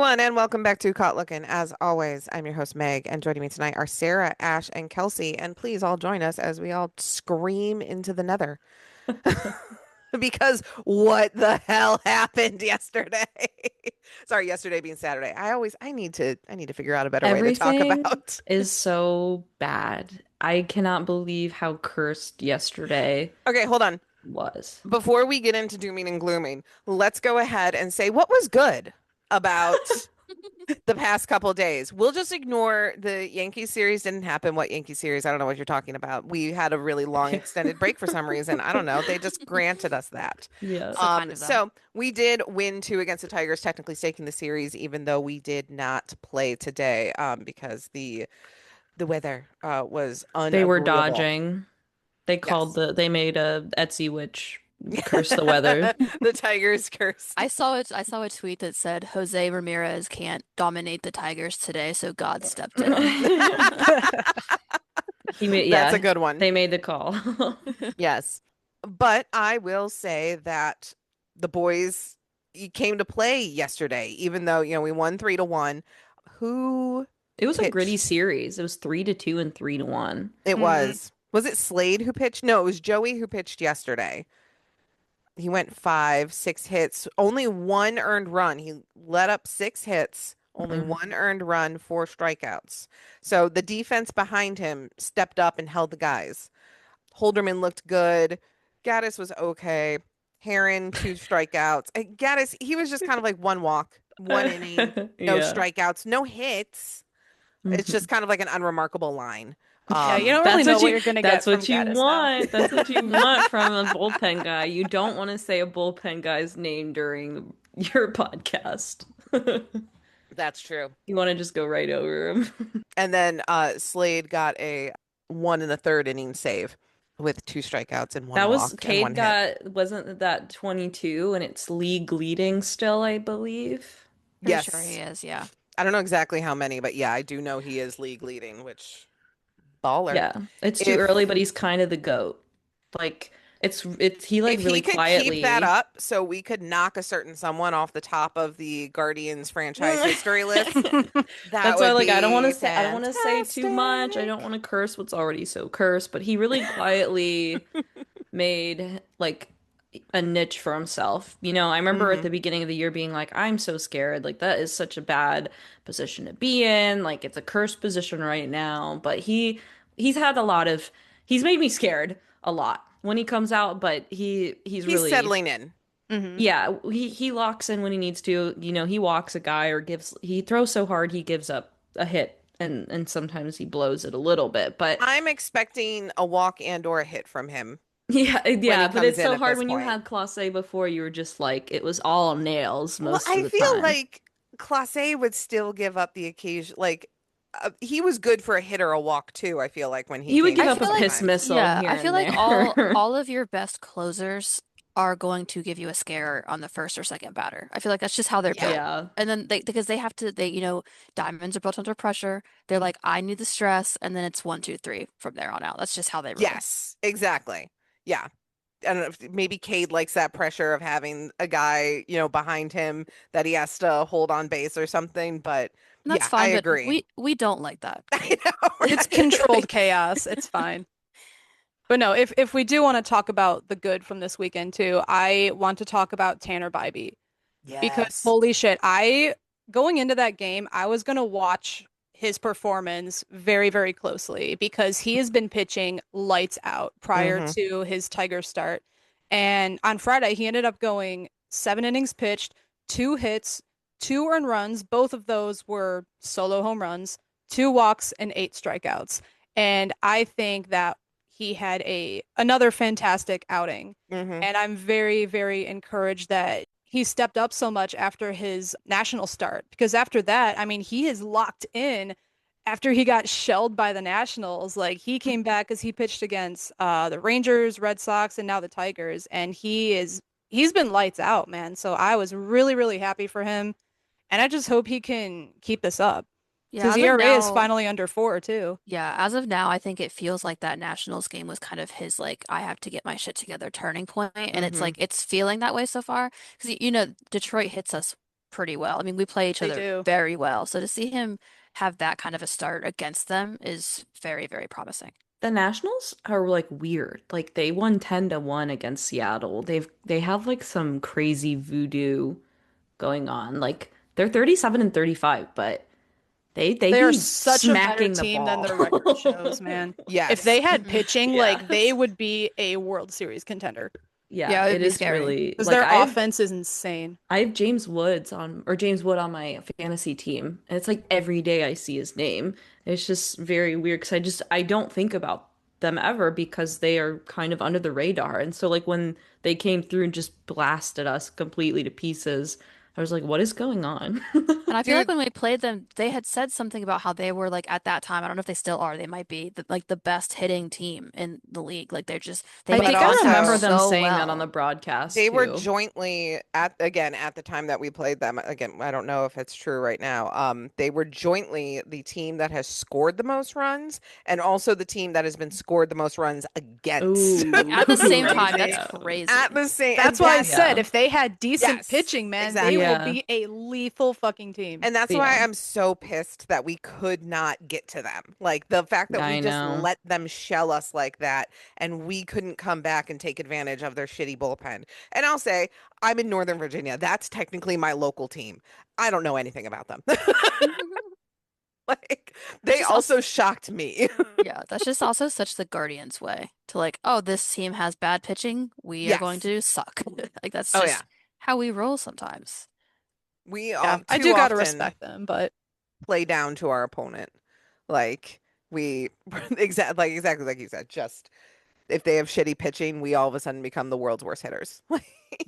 everyone, and welcome back to Caught Lookin. As always, I'm your host, Meg, and joining me tonight are Sarah, Ash, and Kelsey. And please all join us as we all scream into the nether. Because what the hell happened yesterday? Sorry, yesterday being Saturday. I need to figure out a better way to talk Everything about. is so bad. I cannot believe how cursed yesterday Okay, hold on. was. Before we get into dooming and glooming, let's go ahead and say what was good about the past couple days. We'll just ignore the Yankee series didn't happen. What Yankee series? I don't know what you're talking about. We had a really long extended break for some reason. I don't know. They just granted us that. Yeah. So kind of though. So we did win two against the Tigers, technically staking the series, even though we did not play today, because the weather was They were unagreeable. dodging. Yes. They made a Etsy witch curse the weather. The Tigers cursed. I saw a tweet that said Jose Ramirez can't dominate the Tigers today, so God stepped in. That's a Yeah, good one. they made the call. Yes. But I will say that the boys came to play yesterday, even though, we won 3-1. Who It was a gritty pitched? series. It was 3-2 and 3-1. It hmm was. Was it Slade who pitched? No, it was Joey who pitched yesterday. He went 5, 6 hits, only one earned run. He let up 6 hits, only Mhm. one earned run, 4 strikeouts. So the defense behind him stepped up and held the guys. Holderman looked good. Gaddis was okay. Heron, 2 strikeouts. Gaddis, he was just kind of like one walk, 1 inning, no Yeah. strikeouts, no hits. It's just Mhm. kind of like an unremarkable line. Yeah, you Um, don't really That's know what what you you're going to that's get from what you Gaddis now. want. That's what you want from a bullpen guy. You don't want to say a bullpen guy's name during your podcast. that's true. You want to just go right over him. And then Slade got a 1 1/3 inning save with 2 strikeouts and one That was walk and one Cade hit. wasn't that 22 and it's league leading still, I believe. Pretty sure he Yes. is, yeah. I don't know exactly how many, but yeah, I do know he is league leading, which baller. Yeah, it's too early, If but he's kind of the GOAT. Like it's he like if he really could keep that quietly. up so we could knock a certain someone off the top of the Guardians franchise history list, that That's why would like be I don't want to say too much. I don't fantastic. want to curse what's already so cursed, but he really quietly made like a niche for himself. I remember at Hmm. the beginning of the year being like, I'm so scared. Like that is such a bad position to be in. Like it's a cursed position right now. But he's had a lot of he's made me scared a lot when he comes out, but he's He's really settling in. hmm yeah, he locks in when he needs to. He walks a guy or he throws so hard he gives up a hit and sometimes he blows it a little bit. But I'm expecting a walk and or a hit from him yeah, when he yeah, but comes it's in so at hard this when you point. had Clase before you were just like it was all nails Well, most of I the feel time. like Clase would still give up the occasion. Like he was good for a hit or a walk too. I feel like when he He would came give I in up a feel like piss sometimes. missile yeah, here I feel and like all there. all of your best closers are going to give you a scare on the first or second batter. I feel like that's just how they're Yeah. built. Yeah. And then because they have to diamonds are built under pressure. They're like, I need the stress, and then it's one, two, three from there on out. That's just how they roll. Yes, exactly. Yeah. I don't know if maybe Cade likes that pressure of having a guy, behind him that he has to hold on base or something. But And that's yeah, I fine, but agree. we don't like that. I know, It's right? controlled chaos. It's fine. But no, if we do want to talk about the good from this weekend too, I want to talk about Tanner Bybee because Yes. holy shit, I going into that game, I was gonna watch his performance very, very closely because he has been pitching lights out prior Hmm. to his Tiger start. And on Friday, he ended up going 7 innings pitched, 2 hits, 2 earned runs. Both of those were solo home runs, 2 walks, and 8 strikeouts. And I think that he had a another fantastic outing. Hmm. And I'm very, very encouraged that he stepped up so much after his national start because after that, I mean, he is locked in after he got shelled by the Nationals. Like he came back because he pitched against the Rangers, Red Sox, and now the Tigers, and he's been lights out, man. So I was really, really happy for him, and I just hope he can keep this up. So Yeah, his as of ERA is now, finally under 4 too. yeah, as of now, I think it feels like that Nationals game was kind of his like I have to get my shit together turning point, and it's Hmm. like it's feeling that way so far because Detroit hits us pretty well. I mean, we play each They other do. very well. So to see him have that kind of a start against them is very, very promising. The Nationals are like weird. Like they won 10-1 against Seattle. They have like some crazy voodoo going on. Like they're 37-35, but they They are be such a better smacking the team than ball. their record shows, man. If Yes. they had Mhm. pitching, like they Yes. would be a World Series contender Yeah, Yeah, it would it be is scary. really because like their offense is insane. I have James Wood on my fantasy team, and it's like every day I see his name. It's just very weird because I don't think about them ever because they are kind of under the radar. And so like when they came through and just blasted us completely to pieces, I was like, what is going on? And I feel like Dude, when we played them, they had said something about how they were like at that time. I don't know if they still are. They might be like the best hitting team in the league. Like they I but make think I contact remember also them so saying that on the well. broadcast they were too. jointly at the time that we played them. Again, I don't know if it's true right now. They were jointly the team that has scored the most runs and also the team that has been scored the most runs against. Like Ooh, at the same right? time, that's Crazy. Yeah. At crazy. the same, That's and why I that's said Yeah. if they had decent yes, pitching, man, they exactly. will Yeah. be a lethal fucking team. And that's why Yeah. I'm so pissed that we could not get to them. Like the fact that we I just know. let them shell us like that and we couldn't come back and take advantage of their shitty bullpen. And I'll say, I'm in Northern Virginia. That's technically my local team. I don't know anything about them. Like That's they just us. also shocked me. Yeah, that's just also such the Guardians way to like, oh, this team has bad pitching. We are going Yes. to suck. Like that's Oh yeah. just how we roll sometimes. We Yeah, I too do gotta often respect them, but play down to our opponent. Like we exactly like you said, just if they have shitty pitching, we all of a sudden become the world's worst hitters.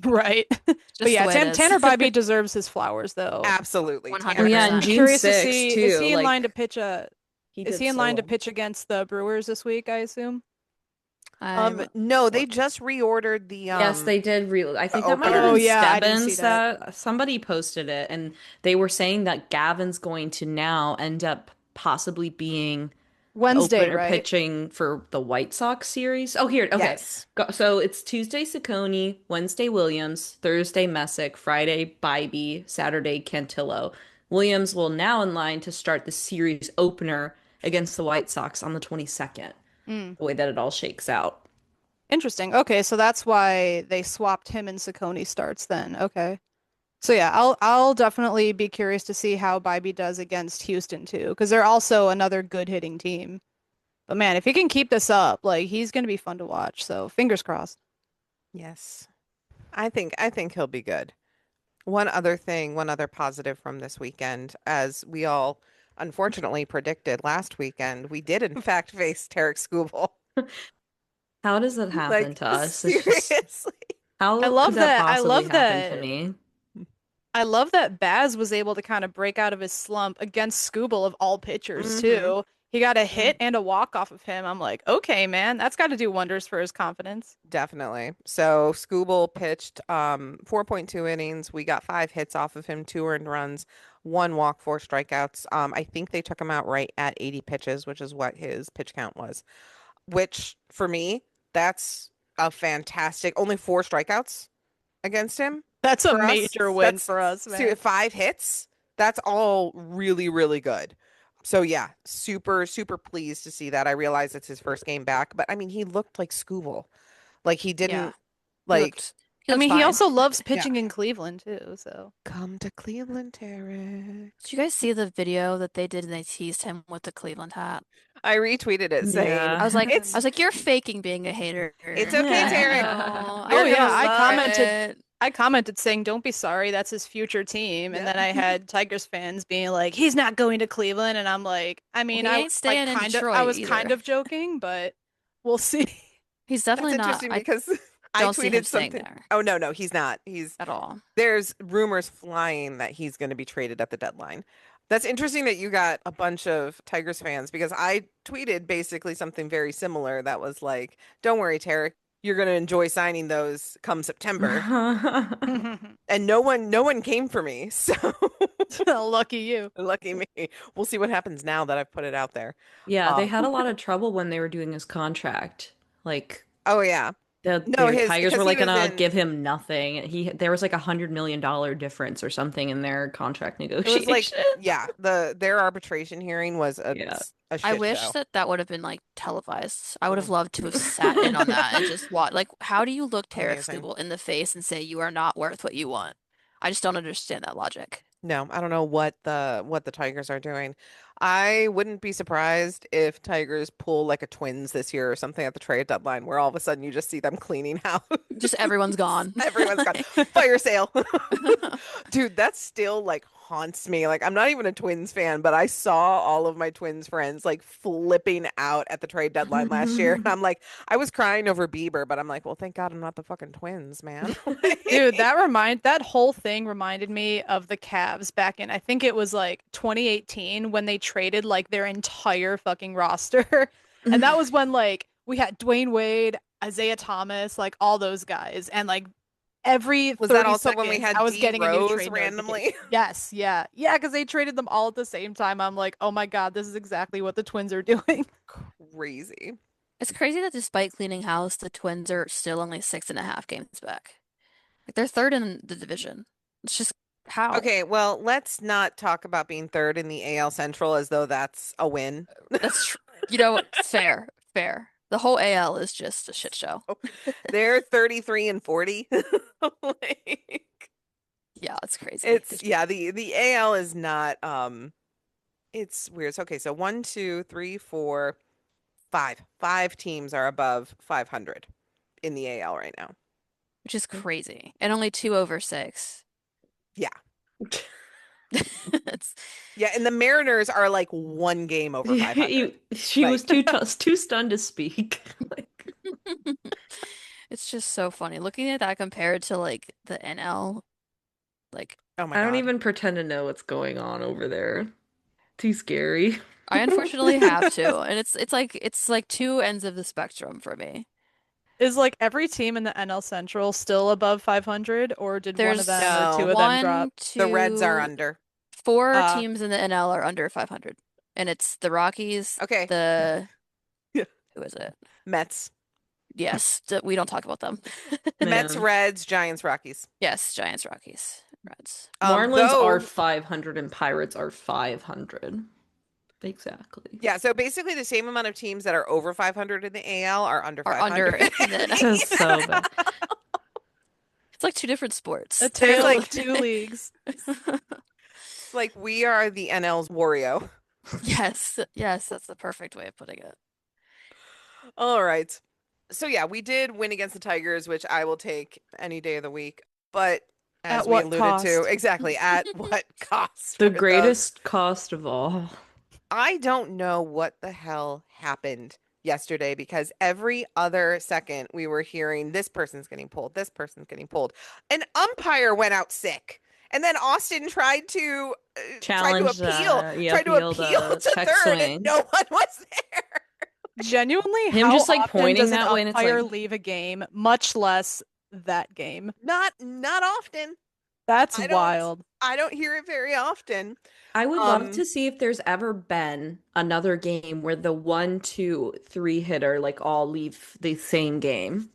right. But Just the yeah, way it is. Tanner Bybee deserves his flowers though. Absolutely. Oh Tanner yeah, has and 100%. Be been June curious to 6th see, is too. he in line to Like pitch he is did he in so line to well. pitch against the Brewers this week, I assume? I'm no, they looking. just reordered the Yes, they did really. I think that might have opener. Oh been yeah, I didn't see Stebbins that. that somebody posted it, and they were saying that Gavin's going to now end up possibly being the Wednesday, opener right? pitching for the White Sox series. Oh, here, okay. Yes. So it's Tuesday Ciccone, Wednesday Williams, Thursday Messick, Friday Bybee, Saturday Cantillo. Williams will now in line to start the series opener against the White Sox on the 22nd, Mm, the way that it all shakes out. interesting. Okay, so that's why they swapped him and Saccone starts then. Okay. So yeah, I'll definitely be curious to see how Bybee does against Houston too, because they're also another good hitting team. But man, if he can keep this up, like he's gonna be fun to watch. So fingers crossed. Yes. I think he'll be good. One other positive from this weekend, as we all unfortunately predicted last weekend, we did in fact face Tarek Skubal. How does that happen Like to us? It's just seriously. I how could love that that. I possibly love happen to that. me? I love that Baz was able to kind of break out of his slump against Scooble of all pitchers Hmm. too. He got a hit and a walk off of him. I'm like, okay, man, that's got to do wonders for his confidence. Definitely. So Skubal pitched 4.2 innings. We got 5 hits off of him, 2 earned runs, 1 walk, 4 strikeouts. I think they took him out right at 80 pitches, which is what his pitch count was. Which for me, that's a fantastic. Only 4 strikeouts against him That's a for us. major win That's for us, man. 5 hits. That's all really, really good. So yeah, super, super pleased to see that. I realize it's his first game back, but I mean, he looked like Scooble. Like he Yeah, didn't he like, looked he I looked mean, he fine. also loves yeah, pitching in Cleveland too, so. come to Cleveland, Tarek. Did you guys see the video that they did and they teased him with the Cleveland hat? I retweeted it saying I was like, it's you're faking being a hater. it's okay, Like, Tarek. no, Oh You're I yeah, gonna love love it. I commented saying, "Don't be sorry, that's his future team." And yeah. then I had Tigers fans being like, "He's not going to Cleveland." And I'm like, I Well, mean, he I ain't was like staying in I Detroit was kind either. of joking, but we'll see. He's That's definitely not. interesting I because I don't see him tweeted staying something. there Oh no, he's not. He's at all. there's rumors flying that he's going to be traded at the deadline. That's interesting that you got a bunch of Tigers fans because I tweeted basically something very similar that was like, "Don't worry, Tarek, you're going to enjoy signing those come September." And no one came for me. So Lucky you. lucky me. We'll see what happens now that I've put it out there. Yeah, they Um, had a lot of trouble when they were doing his contract. Like, oh yeah. No, The his Tigers because were he like was gonna in. give him nothing. There was like $100 million difference or something in their contract It was like, negotiation. yeah, their arbitration hearing was Yeah. a I shit wish show. that that would have been like televised. I would have Mm, loved to have sat in on that and just watch. Like, how do you look Tarek amazing. Skubal in the face and say you are not worth what you want? I just don't understand that logic. No, I don't know what the Tigers are doing. I wouldn't be surprised if Tigers pull like a Twins this year or something at the trade deadline, where all of a sudden you just see them cleaning house. Just everyone's gone. Everyone's got fire sale. Dude, that still like haunts me. Like I'm not even a Twins fan, but I saw all of my Twins friends like flipping out at the trade deadline last year. And I'm like, I was crying over Bieber, but I'm like, well, thank God I'm not the fucking Twins, man. Dude, that whole thing reminded me of the Cavs back in, I think it was like 2018 when they traded like their entire fucking roster. And that was when like we had Dwayne Wade, Isaiah Thomas, like all those guys. And like every Was that 30 also when we seconds I had was D getting a new Rose trade randomly? notification. Yes, yeah. Yeah, because they traded them all at the same time. I'm like, oh my God, this is exactly what the Twins are doing. Crazy. It's crazy that despite cleaning house, the Twins are still only 6.5 games back. Like they're third in the division. It's just how? Okay, well, let's not talk about being third in the AL Central as though that's a win. That's tr you know, fair, fair. The whole AL is just a shit show. They're 33 and 40. Like, Yeah, it's crazy. it's yeah, the AL is not it's weird. So, okay, so one, two, three, four, five. Five teams are above 500 in the AL right now. Which is crazy. And only two over six. Yeah. It's Yeah, and the Mariners are like one game over 500. She was Like, too stunned to speak. Like, it's just so funny. Looking at that compared to like the NL, like oh my I don't God. even pretend to know what's going on over there. Too scary. I unfortunately have to. And it's like two ends of the spectrum for me. Is like every team in the NL Central still above 500, or did one of them There's or two No, of them drop? one, the Reds are two, under. four Uh, teams in the NL are under 500. And it's the Rockies, okay. the Yeah. who is it? Mets. Yes, we don't talk about them. Mets, Man. Reds, Giants, Rockies. Yes, Giants, Rockies, Reds. Marlins are Though 500 and Pirates are 500. Exactly. yeah, so basically the same amount of teams that are over 500 in the AL are under Are under 500 in the NL. That's so bad. It's like two different sports. A There's tale like of two leagues. like we are the NL's Wario. Yes, yes, that's the perfect way of putting it. All right. So yeah, we did win against the Tigers, which I will take any day of the week. But as At we what alluded to, cost? exactly at what cost The for those? greatest cost of all. I don't know what the hell happened yesterday because every other second we were hearing this person's getting pulled, this person's getting pulled. An umpire went out sick. And then Austin Challenge tried to appeal to check third, swing. and no one was there. Genuinely, Him how just, like, often pointing does an that way, and it's umpire like- leave a game, much less that game? Not often. That's I don't- wild. I don't hear it very often. I would love Um, to see if there's ever been another game where the 1, 2, 3 hitter like all leave the same game.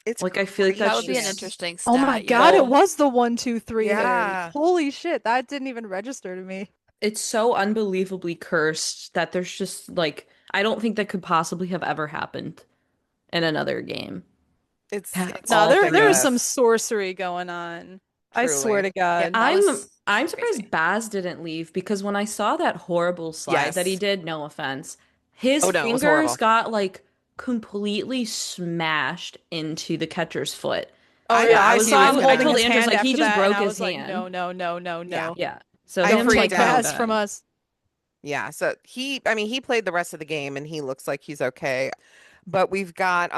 It's Like, I feel like That that's would be an just- interesting Oh my stat, God, yeah. it was the 1, 2, 3 hitter. Yeah. Holy shit, that didn't even register to me. It's so unbelievably cursed that there's just like I don't think that could possibly have ever happened in another game. It's No, all there been is this, some sorcery going on. I swear truly. to God. Yeah, that I'm was I'm crazy. surprised Baz didn't leave because when I saw that horrible slide that he Yes. did, no offense, his Oh, no, it was fingers horrible. got like completely smashed into the catcher's foot. Oh I yeah, thought I he saw was him gonna holding go. his I told Andrews, hand like, he after just that, and broke I his was like, hand. no, no, no, no, Yeah. no. Yeah. So I him Don't freaked take taking out. him Baz from down. us. Yeah, so he played the rest of the game and he looks like he's okay. But we've got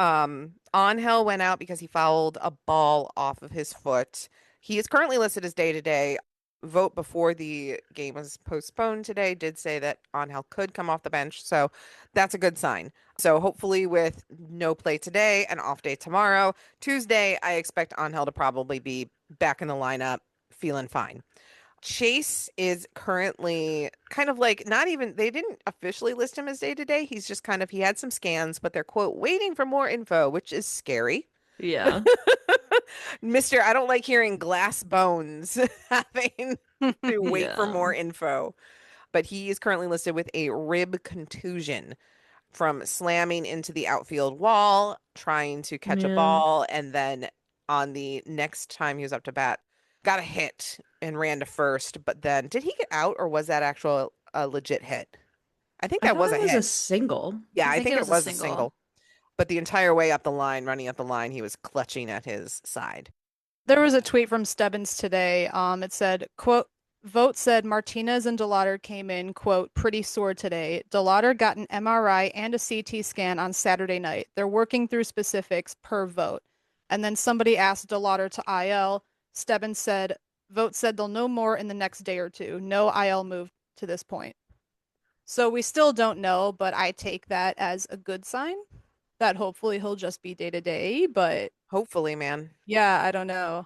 Angel went out because he fouled a ball off of his foot. He is currently listed as day to day. Vote before the game was postponed today did say that Angel could come off the bench, so that's a good sign. So hopefully with no play today and off day tomorrow, Tuesday, I expect Angel to probably be back in the lineup feeling fine. Chase is currently kind of like not even, they didn't officially list him as day to day. He's just kind of, he had some scans, but they're quote, waiting for more info, which is scary. Yeah. Mr. I don't like hearing glass bones having to wait for Yeah. more info. But he is currently listed with a rib contusion from slamming into the outfield wall, trying to catch a Yeah. ball, and then on the next time he was up to bat, got a hit and ran to first. But then, did he get out or was that actual a legit hit? I think I that thought was a it was a hit. single. Yeah, I I think think it it was a was a single. single. But the entire way up the line, running up the line, he was clutching at his side. There was a tweet from Stebbins today. It said, quote, Vogt said Martinez and DeLauder came in, quote, pretty sore today. DeLauder got an MRI and a CT scan on Saturday night. They're working through specifics per Vogt. And then somebody asked DeLauder to IL. Stebbins said, Vogt said they'll know more in the next day or two. No IL move to this point. So we still don't know, but I take that as a good sign that hopefully he'll just be day to day. But Hopefully, man. yeah, I don't know.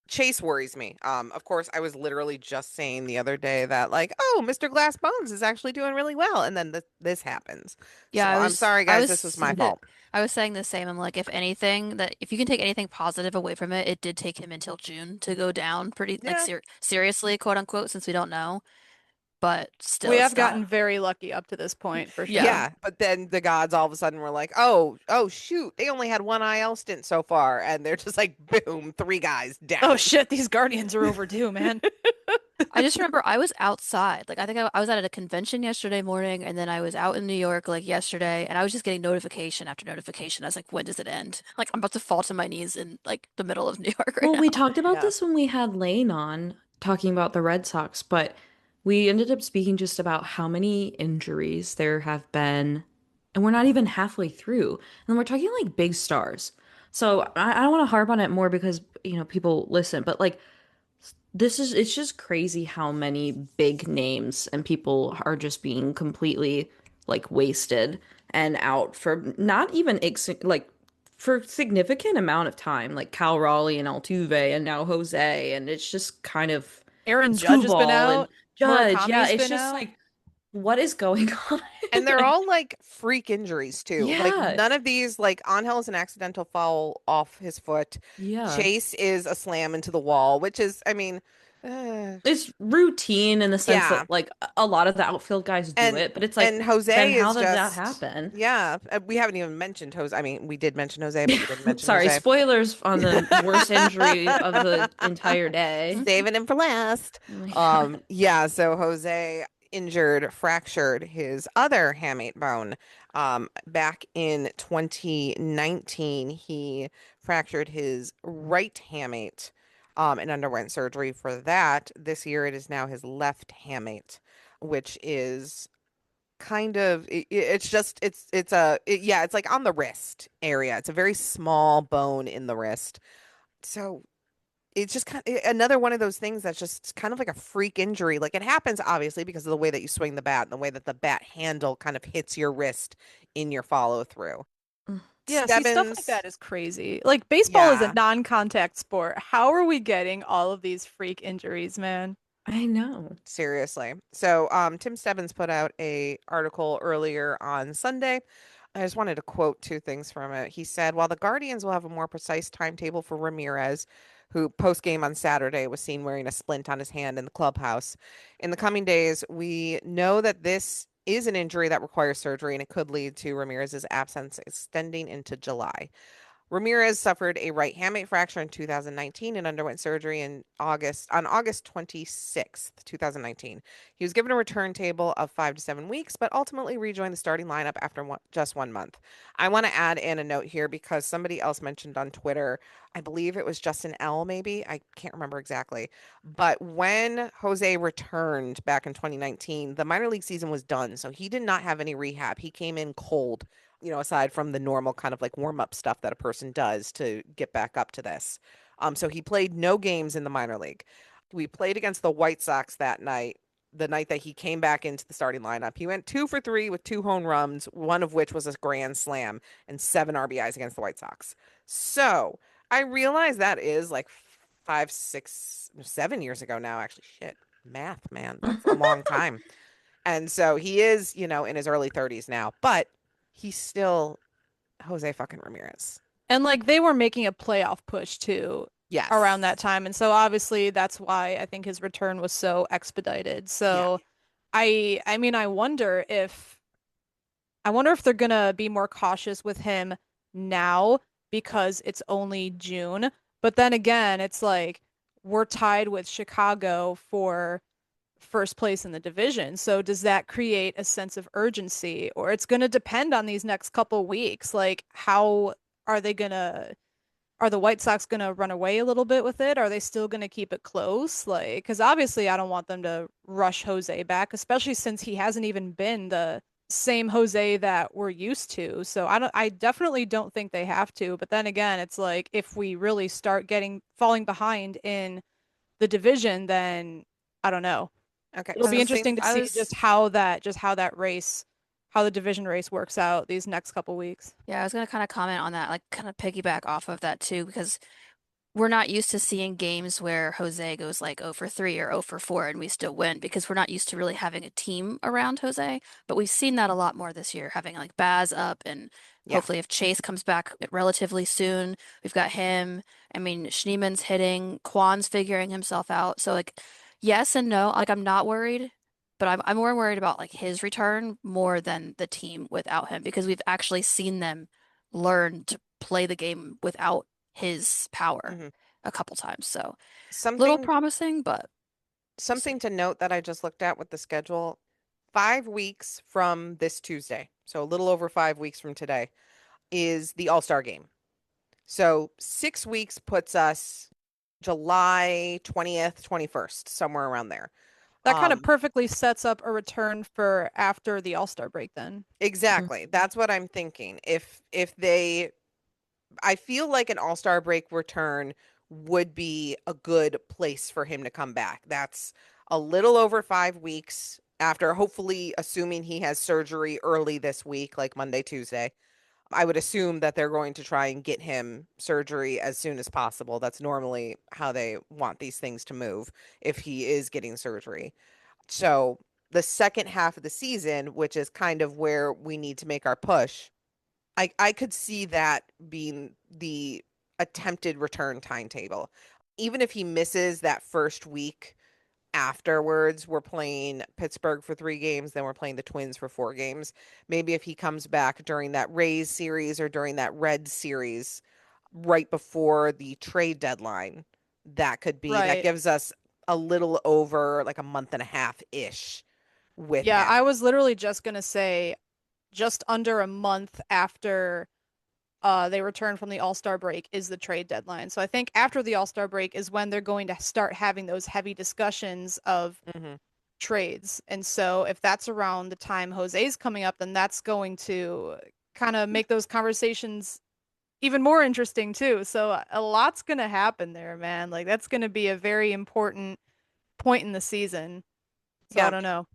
Chase worries me. Of course, I was literally just saying the other day that like, oh, Mr. Glass Bones is actually doing really well, and then this happens. Yeah, So I'm sorry, I guys. This was was my fault. I was saying the same. I'm like, if anything, that if you can take anything positive away from it, it did take him until June to go down pretty like Yeah, seriously, quote unquote, since we don't know. But We still, have it's not. gotten very lucky up to this point for Yeah. sure. yeah. But then the gods all of a sudden were like, oh, shoot, they only had one IL stint so far, and they're just like, boom, three guys Oh down. shit, these Guardians are overdue, man. I just remember I was outside. Like I think I was at a convention yesterday morning, and then I was out in New York like yesterday, and I was just getting notification after notification. I was like, when does it end? Like I'm about to fall to my knees in like the middle of New York right Well, we now. talked about Yeah. this when we had Lane on talking about the Red Sox, but we ended up speaking just about how many injuries there have been, and we're not even halfway through. And we're talking like big stars. So I don't want to harp on it more because, people listen, but like it's just crazy how many big names and people are just being completely like wasted and out for not even like for significant amount of time, like Cal Raleigh and Altuve and now Jose, and it's just kind of Aaron Judge has been Skubal and out. Judge. Yeah, Murakami's it's been just out. like what is going on? And they're all like freak injuries too. Like Yeah, none of these, like Angel is an accidental foul off his foot. yeah. Chase is a slam into the wall, which is, I mean, uh, It's routine in the sense yeah. that like a lot of the outfield guys do And it, but it's like, and then Jose how is did that just, happen? yeah. We haven't even mentioned Jose. I mean, we did mention Jose, but we didn't mention Sorry, Jose. spoilers on the worst injury of the entire day. Saving him for last. Oh my God. Yeah, so Jose fractured his other hamate bone. Back in 2019, he fractured his right hamate, and underwent surgery for that. This year, it is now his left hamate, which is kind of it's just yeah, it's like on the wrist area. It's a very small bone in the wrist. So it's just kind of another one of those things that's just kind of like a freak injury. Like it happens obviously because of the way that you swing the bat and the way that the bat handle kind of hits your wrist in your follow through. Yeah, see, stuff like Stebbins, that is crazy. Like baseball is a yeah, non-contact sport. How are we getting all of these freak injuries, man? I know. seriously. So Tim Stebbins put out a article earlier on Sunday. I just wanted to quote two things from it. He said, while the Guardians will have a more precise timetable for Ramirez, who post game on Saturday was seen wearing a splint on his hand in the clubhouse, in the coming days, we know that this is an injury that requires surgery and it could lead to Ramirez's absence extending into July. Ramirez suffered a right hamate fracture in 2019 and underwent surgery on August 26th, 2019. He was given a return table of 5 to 7 weeks, but ultimately rejoined the starting lineup after just 1 month. I want to add in a note here because somebody else mentioned on Twitter, I believe it was Justin L, maybe. I can't remember exactly. But when Jose returned back in 2019, the minor league season was done. So he did not have any rehab. He came in cold, aside from the normal kind of like warm up stuff that a person does to get back up to this. So he played no games in the minor league. We played against the White Sox that night, the night that he came back into the starting lineup. He went 2 for 3 with 2 home runs, one of which was a grand slam and 7 RBIs against the White Sox. So I realize that is like 5, 6, 7 years ago now, actually. Shit. Math, man. That's a long time. And so he is, in his early 30s now, but he's still Jose fucking Ramirez. And like they were making a playoff push too around that Yes. time. And so obviously that's why I think his return was so expedited. Yeah. So I mean I wonder if they're gonna be more cautious with him now because it's only June. But then again, it's like we're tied with Chicago for first place in the division. So does that create a sense of urgency? Or it's gonna depend on these next couple weeks. Like how are they gonna are the White Sox gonna run away a little bit with it? Are they still gonna keep it close? Like, because obviously I don't want them to rush Jose back, especially since he hasn't even been the same Jose that we're used to. So I definitely don't think they have to. But then again, it's like if we really start getting falling behind in the division, then I don't know. Okay. It'll be Something. interesting to I see was how that race, how the division race works out these next couple weeks. yeah, I was gonna kind of comment on that, like kind of piggyback off of that too, because we're not used to seeing games where Jose goes like 0 for 3 or 0 for 4 and we still win because we're not used to really having a team around Jose. But we've seen that a lot more this year, having like Baz up and Yeah. hopefully if Chase comes back relatively soon, we've got him. I mean, Schneeman's hitting, Kwan's figuring himself out. So like yes and no. Like I'm not worried, but I'm more worried about like his return more than the team without him because we've actually seen them learn to play the game without his power hmm a couple times. So little Something promising, but we'll something see. to note that I just looked at with the schedule. 5 weeks from this Tuesday, so a little over 5 weeks from today, is the All-Star game. So 6 weeks puts us July 20th, 21st, somewhere around there. That kind of Um, perfectly sets up a return for after the All-Star break then. Mhm. exactly. That's what I'm thinking. If they I feel like an all-star break return would be a good place for him to come back. That's a little over 5 weeks after, hopefully, assuming he has surgery early this week, like Monday, Tuesday. I would assume that they're going to try and get him surgery as soon as possible. That's normally how they want these things to move if he is getting surgery. So the second half of the season, which is kind of where we need to make our push, I could see that being the attempted return timetable. Even if he misses that first week afterwards, we're playing Pittsburgh for 3 games, then we're playing the Twins for 4 games. Maybe if he comes back during that Rays series or during that Red series right before the trade deadline, that Right. gives us a little over like a month and a half ish with Yeah, him. I was literally just gonna say just under a month after they return from the All-Star break is the trade deadline. So I think after the All-Star break is when they're going to start having those heavy discussions of hmm trades. And so if that's around the time Jose's coming up, then that's going to kind of make those conversations even more interesting too. So a lot's going to happen there, man. Like that's going to be a very important point in the season. So I Yeah. don't know.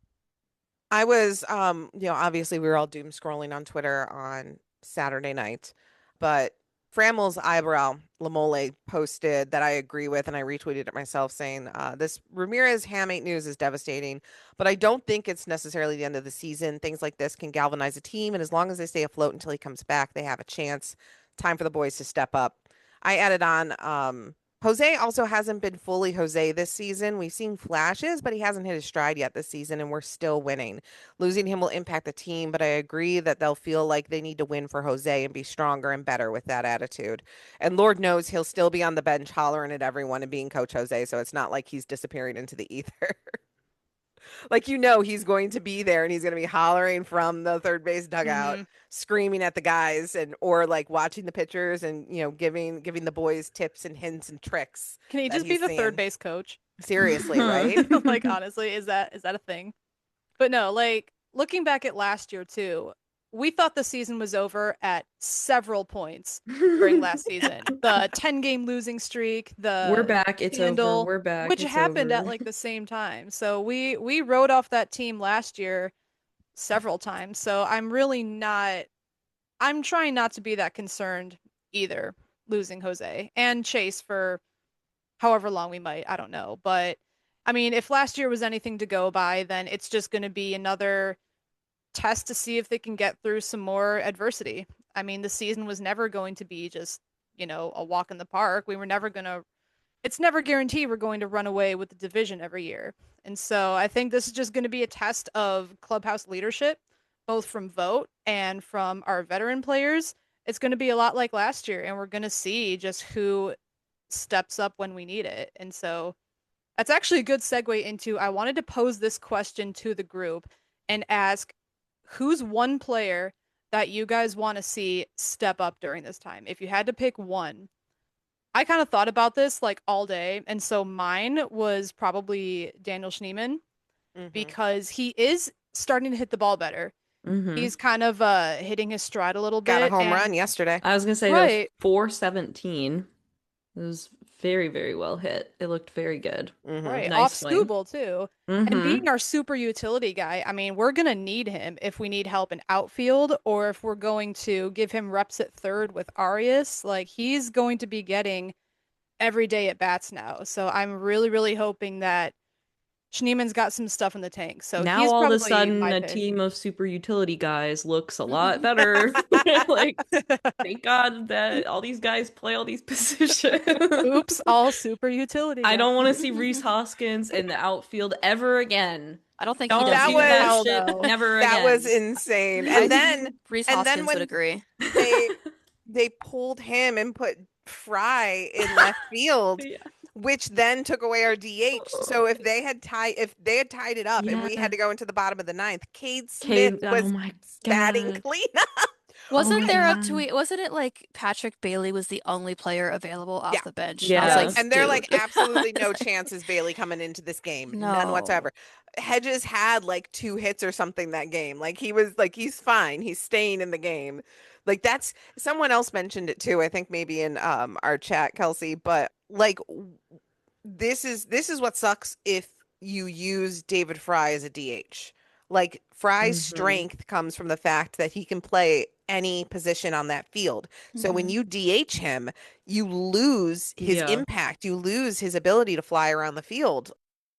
I was, obviously we were all doom scrolling on Twitter on Saturday night, but Framel's eyebrow Lamole posted that I agree with, and I retweeted it myself saying, this Ramirez hamate news is devastating, but I don't think it's necessarily the end of the season. Things like this can galvanize a team, and as long as they stay afloat until he comes back, they have a chance. Time for the boys to step up. I added on, Jose also hasn't been fully Jose this season. We've seen flashes, but he hasn't hit his stride yet this season, and we're still winning. Losing him will impact the team, but I agree that they'll feel like they need to win for Jose and be stronger and better with that attitude. And Lord knows he'll still be on the bench hollering at everyone and being Coach Jose, so it's not like he's disappearing into the ether. Like he's going to be there and he's going to be hollering from the third base dugout, Hmm. screaming at the guys and or like watching the pitchers and giving the boys tips and hints and tricks Can he that just be he's the third seeing. base coach? Seriously, right? Like honestly, is that a thing? But no, like looking back at last year too, we thought the season was over at several points during last season. The 10-game losing streak, We're the back. It's over. scandal, We're back. which It's happened at over. like the same time. So we wrote off that team last year several times. So I'm trying not to be that concerned either, losing Jose and Chase for however long we might, I don't know. But I mean, if last year was anything to go by, then it's just going to be another test to see if they can get through some more adversity. I mean, the season was never going to be just, a walk in the park. We were never going to, it's never guaranteed we're going to run away with the division every year. And so I think this is just going to be a test of clubhouse leadership, both from vote and from our veteran players. It's going to be a lot like last year, and we're going to see just who steps up when we need it. And so that's actually a good segue into I wanted to pose this question to the group and ask who's one player that you guys want to see step up during this time? If you had to pick one, I kind of thought about this like all day. And so mine was probably Daniel Schneemann Hmm. because he is starting to hit the ball better. Hmm. He's kind of hitting his stride a little Got a bit. home run And yesterday. I was gonna say that was right, 417. It was very, very well hit. It looked very good. Hmm. right, Nice off swing. Scooble too. And Mm-hmm. being our super utility guy, I mean, we're gonna need him if we need help in outfield or if we're going to give him reps at third with Arias. Like he's going to be getting every day at bats now. So I'm really, really hoping that Schneemann's got some stuff in the tank. So Now he's all of a probably sudden my a pick. team of super utility guys looks a lot better. Like, thank God that all these guys play all these positions. Oops, all super utility I guy. don't want to see Reese Hoskins in the outfield ever again. I don't think he Don't does That do either. that was Hell shit no. never that was again. insane. I And then Reese and then Hoskins would when agree. they they pulled him and put Fry in left field, Yeah. which then took away our DH. So if they had tied it up and we Yeah. had to go into the bottom of the ninth, Cade Smith Cade, oh was my batting God. cleanup. Oh Wasn't my there a God. tweet? Wasn't it like Patrick Bailey was the only player available Yeah. off the bench? And I was Yep. like, Yeah. And they're like, dude. absolutely It's no like, chances Bailey coming into this game. None no. whatsoever. Hedges had like 2 hits or something that game. Like he was like, he's fine. He's staying in the game. Like that's someone else mentioned it too. I think maybe in our chat, Kelsey, but like this is what sucks if you use David Fry as a DH. Like Fry's Hmm. strength comes from the fact that he can play any position on that field. So when Hmm. you DH him, you lose his Yeah. impact, you lose his ability to fly around the field.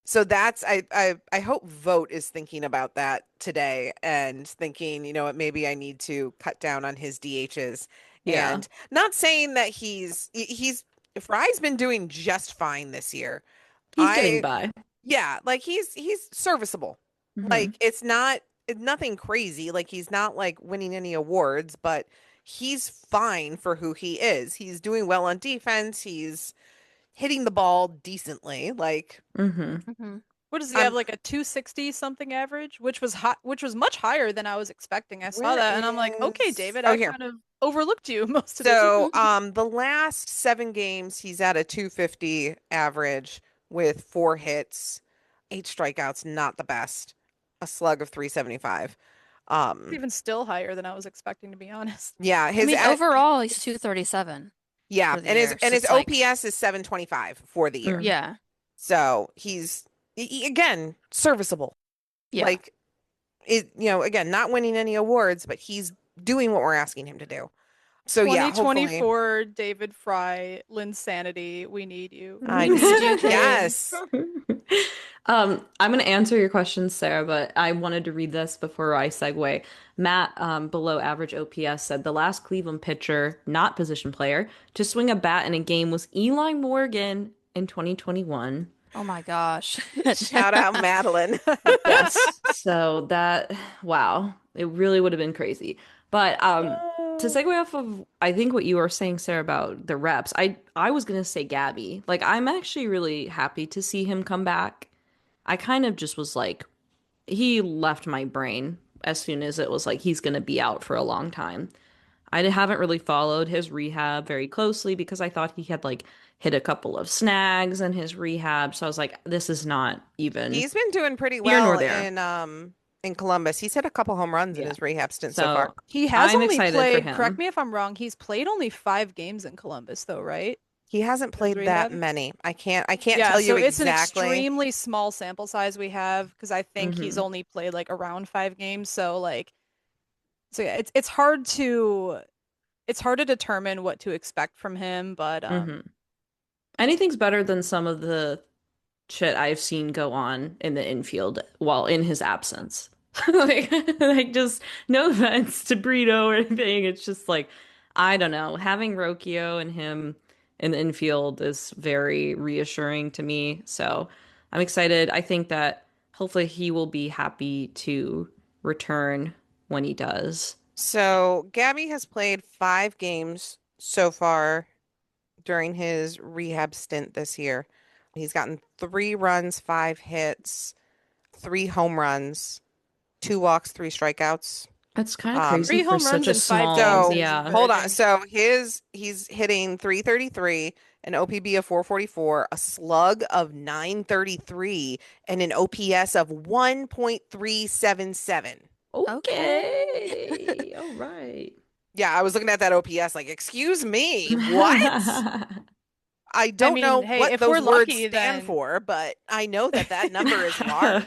So that's I hope Vote is thinking about that today and thinking, maybe I need to cut down on his DHs Yeah. and not saying that he's Fry's been doing just fine this year. He's getting I by. Yeah, like he's serviceable. Hmm. Like it's nothing crazy. Like he's not like winning any awards, but he's fine for who he is. He's doing well on defense. He's hitting the ball decently. Like Hmm. Hmm. What does he have I'm like a 260 something average, which was hot, which was much higher than I was expecting. I saw where that and I'm like, okay, is David, Oh, I here. kind of overlooked you most of this year. So, the last 7 games, he's at a 250 average with 4 hits, 8 strikeouts, not the best. A slug of 375. It's Um, even still higher than I was expecting, to be honest. yeah, I his mean, at overall, he's 237 yeah, for the and his year. and So his it's like, OPS is 725 for the year. Mm. yeah, So again, serviceable. yeah. Like again, not winning any awards, but he's doing what we're asking him to do. So yeah, hopefully 2024 David Fry, Linsanity, we need you. I We need you, kid. yes. I'm going to answer your question, Sarah, but I wanted to read this before I segue. Matt, below average OPS, said the last Cleveland pitcher, not position player, to swing a bat in a game was Eli Morgan in 2021. Oh my gosh. Shout out Madeline. Yes. So that, wow, it really would have been crazy. But to segue off of, I think what you were saying, Sarah, about the reps, I was gonna say Gabby. Like, I'm actually really happy to see him come back. I kind of just was like, he left my brain as soon as it was like he's gonna be out for a long time. I haven't really followed his rehab very closely because I thought he had like hit a couple of snags in his rehab. So I was like, this is not even He's been doing pretty here nor well there. in Columbus. He's hit a couple home runs in Yeah. his rehab stint so far. So He has I'm only excited for played, correct him. me if I'm wrong, he's played only 5 games in Columbus though, right? He hasn't For his played that rehab? many. I can't Yeah, tell you so it's an exactly. extremely small sample size we have because I think he's Hmm. only played like around 5 games. So yeah, it's hard to determine what to expect from him, but Hmm. Anything's better than some of the shit I've seen go on in the infield while in his absence. Like just no offense to Brito or anything. It's just like, I don't know. Having Rocchio and him in the infield is very reassuring to me. So I'm excited. I think that hopefully he will be happy to return when he does. So Gabby has played 5 games so far during his rehab stint this year. He's gotten 3 runs, 5 hits, 3 home runs, 2 walks, 3 strikeouts. That's kind of Um, crazy Three for home such runs a in 5 games small, so is yeah. hold on. encouraging. So he's hitting 333, an OPB of 444, a slug of 933, and an OPS of 1.377. Okay. Okay. All right. Yeah, I was looking at that OPS like, excuse me, what? I I don't mean, know hey, what if we're those words lucky, stand then for, but I know that that number is large.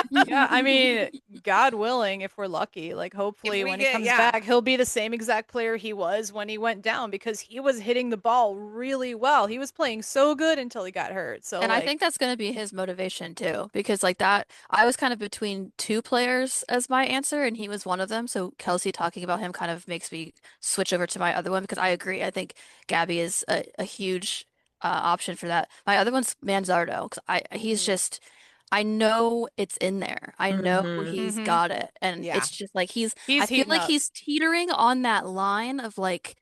yeah, I mean, God willing, if we're lucky, like If hopefully we when he get, comes yeah. back, he'll be the same exact player he was when he went down because he was hitting the ball really well. He was playing so good until he got hurt. So And I like, think that's going to be his motivation too, because like that, I was kind of between two players as my answer, and he was one of them. So Kelsey talking about him kind of makes me switch over to my other one because I agree. I think Gabby is a huge option for that. My other one's Manzardo because he's Mhm. just, I know it's in there. I know hmm he's hmm got it, and Yeah. it's just like I he's feel heating like up. he's teetering on that line of like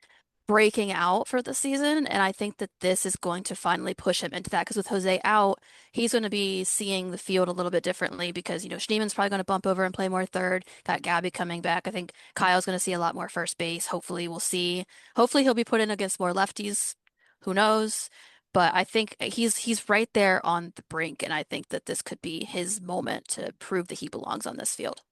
breaking out for the season. And I think that this is going to finally push him into that because with Jose out, he's going to be seeing the field a little bit differently because, Schneeman's probably going to bump over and play more third. Got Gabby coming back. I think Kyle's going to see a lot more first base. Hopefully, we'll see. Hopefully, he'll be put in against more lefties. Who knows? But I think he's right there on the brink, and I think that this could be his moment to prove that he belongs on this field.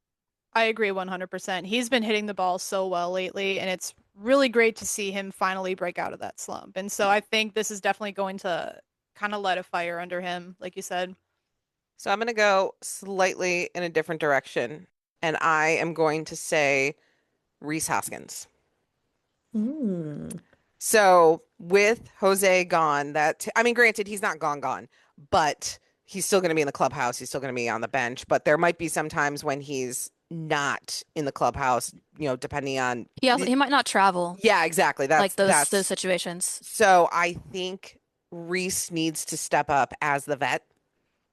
I agree 100%. He's been hitting the ball so well lately, and it's really great to see him finally break out of that slump. And so I think this is definitely going to kind of light a fire under him, like you said. So I'm going to go slightly in a different direction, and I am going to say Reese Hoskins. Mm. So with Jose gone, I mean, granted, he's not gone, but he's still going to be in the clubhouse. He's still going to be on the bench, but there might be some times when he's not in the clubhouse, depending on. He might not travel Yeah, exactly. like those That's situations. so I think Reese needs to step up as the vet.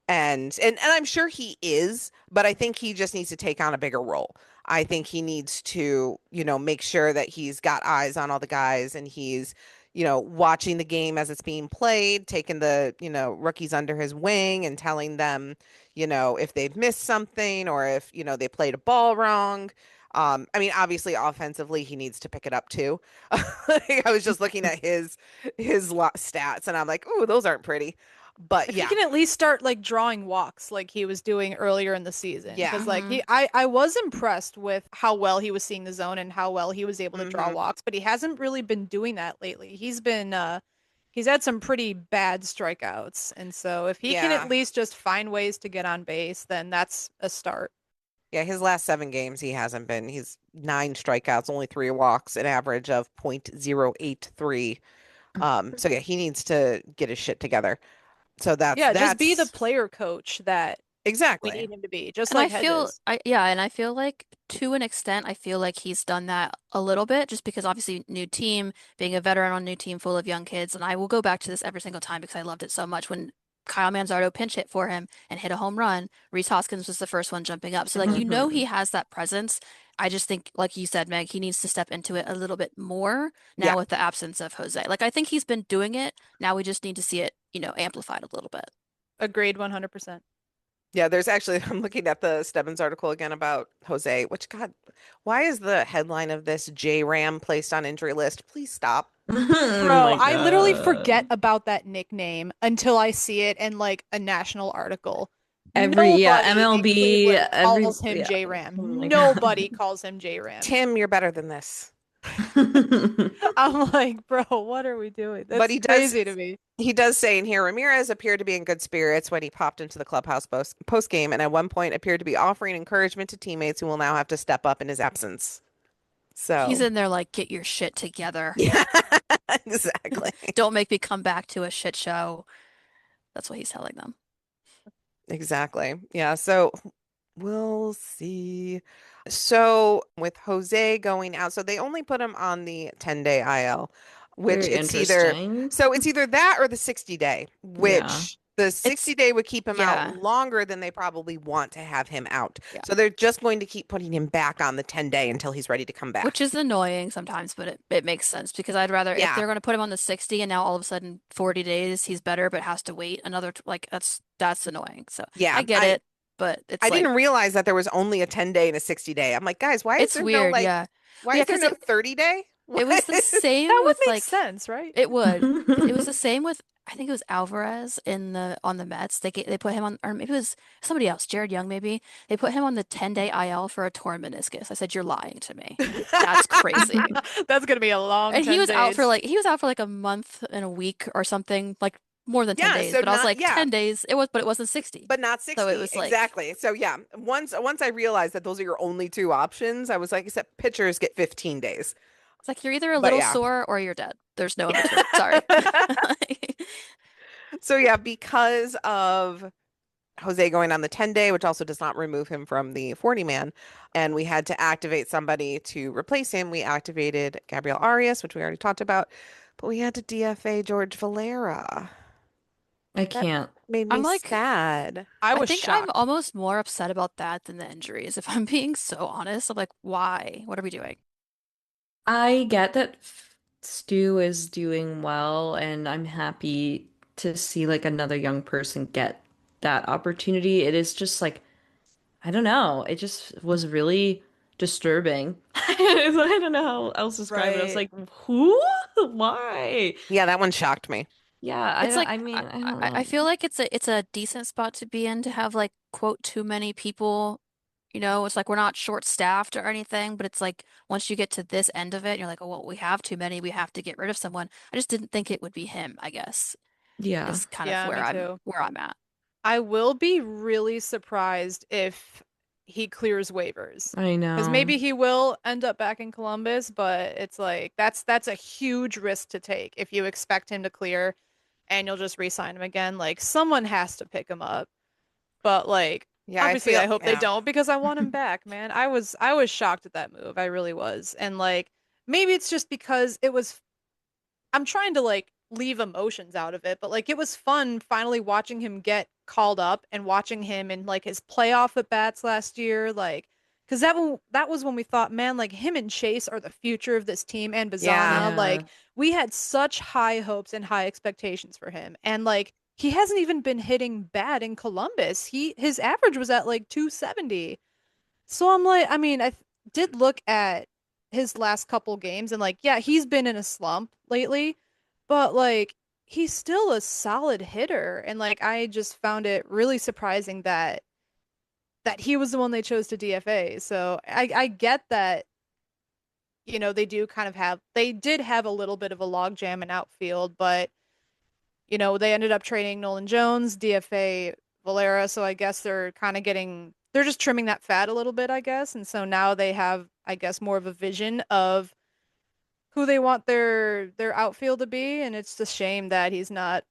And I'm sure he is, but I think he just needs to take on a bigger role. I think he needs to, make sure that he's got eyes on all the guys and he's, watching the game as it's being played, taking the, rookies under his wing and telling them, if they've missed something or if, they played a ball wrong. I mean, obviously, offensively, he needs to pick it up too. I was just looking at his stats, and I'm like, "Ooh, those aren't pretty." But If he yeah, can at least start like drawing walks like he was doing earlier in the season, yeah. because like Hmm. I was impressed with how well he was seeing the zone and how well he was able to draw Hmm. walks, but he hasn't really been doing that lately. He's had some pretty bad strikeouts, and so if he can at Yeah. least just find ways to get on base, then that's a start. Yeah, his last 7 games, he hasn't been. He's 9 strikeouts, only 3 walks, an average of .083. So yeah, he needs to get his shit together. So that's Yeah, just be the that's player coach that we exactly. need him to be, just And like Hedges. I feel like to an extent, I feel like he's done that a little bit just because obviously new team, being a veteran on a new team full of young kids. And I will go back to this every single time because I loved it so much when Kyle Manzardo pinch hit for him and hit a home run. Reese Hoskins was the first one jumping up. So like hmm he has that presence. I just think, like you said, Meg, he needs to step into it a little bit more Yeah. now with the absence of Jose. Like I think he's been doing it. Now we just need to see it, amplified a little bit. Agreed 100%. Yeah, there's actually I'm looking at the Stebbins article again about Jose, which God, why is the headline of this J Ram placed on injury list? Please stop. Oh Bro, my I literally forget God. about that nickname until I see it in like a national article. Yeah, Nobody in MLB, Cleveland calls him yeah. J-Ram. Oh my Nobody calls him J-Ram. Tim, you're better than this. God. I'm like, bro, what are we doing? But That's crazy to me. he does say in here Ramirez appeared to be in good spirits when he popped into the clubhouse post game and at one point appeared to be offering encouragement to teammates who will now have to step up in his absence. He's So, in there like, get your shit together. yeah, exactly. Don't make me come back to a shit show. That's what he's telling them. Exactly. Yeah. So we'll see. So with Jose going out, so they only put him on the 10-day IL, which Very it's either interesting. either that or the 60-day, Yeah. which the It's 60-day would keep him out yeah, longer than they probably want to have him out. yeah. So they're just going to keep putting him back on the 10-day until he's ready to come Which back. is annoying sometimes, but it makes sense because I'd rather if Yeah. they're going to put him on the 60 and now all of a sudden 40 days he's better but has to wait another like that's annoying. So Yeah. I get I it, but it's I like didn't realize that there was only a 10-day and a 60-day. I'm like, guys, it's weird, yeah. why Well, yeah, is there because no 30-day? it was the That same would with make like sense, right? it would because it was the same with I think it was Alvarez in the on the Mets. They put him on or maybe it was somebody else, Jared Young maybe. They put him on the 10-day IL for a torn meniscus. I said, "You're lying to me. That's crazy." That's gonna be a long And 10 days. he was out for like a month and a week or something, like more than 10 Yeah, days. so But I was not like, yeah, 10 days. But it wasn't 60. but not So it 60. was like Exactly. So yeah, once I realized that those are your only two options, I was like, except pitchers get 15 days. it's like you're either a But little yeah. sore or you're dead. There's no in between. Sorry. So yeah, because of Jose going on the 10-day, which also does not remove him from the 40 man, and we had to activate somebody to replace him, we activated Gabriel Arias, which we already talked about, but we had to DFA George Valera. I That can't. made I'm me like sad. I I was think I'm shocked. almost more upset about that than the injuries, if I'm being so honest. I'm like, why? What are we doing? I get that Stu is doing well, and I'm happy to see like another young person get that opportunity. It is just like, I don't know. It just was really disturbing. I don't know how else to describe it. I was Right. like, who? Why? Yeah, that one shocked me. Yeah, It's like I mean, I don't I know. feel like it's a decent spot to be in to have like quote too many people. You know, it's like we're not short-staffed or anything, but it's like once you get to this end of it, you're like, oh well, we have too many, we have to get rid of someone. I just didn't think it would be him, I guess, Yeah, is kind of Yeah, me too. where I'm at. I will be really surprised if he clears waivers. I Because know. maybe he will end up back in Columbus, but it's like that's a huge risk to take if you expect him to clear and you'll just re-sign him again. Like someone has to pick him up. But like Yeah, I obviously feel I hope they yeah. don't because I want him back, man. I was shocked at that move. I really was. And like maybe it's just because it was I'm trying to like leave emotions out of it, but like it was fun finally watching him get called up and watching him in like his playoff at bats last year, like because that was when we thought, man, like him and Chase are the future of this team and Yeah. Bazana. Like Yeah. we had such high hopes and high expectations for him, and like he hasn't even been hitting bad in Columbus. His average was at like 270. So I'm like, I mean, did look at his last couple games and like, yeah, he's been in a slump lately, but like he's still a solid hitter and like I just found it really surprising that he was the one they chose to DFA. So I get that, you know, they did have a little bit of a logjam in outfield, but you know, they ended up trading Nolan Jones, DFA Valera, so I guess they're just trimming that fat a little bit, I guess. And so now they have, I guess, more of a vision of who they want their outfield to be, and it's a shame that he's not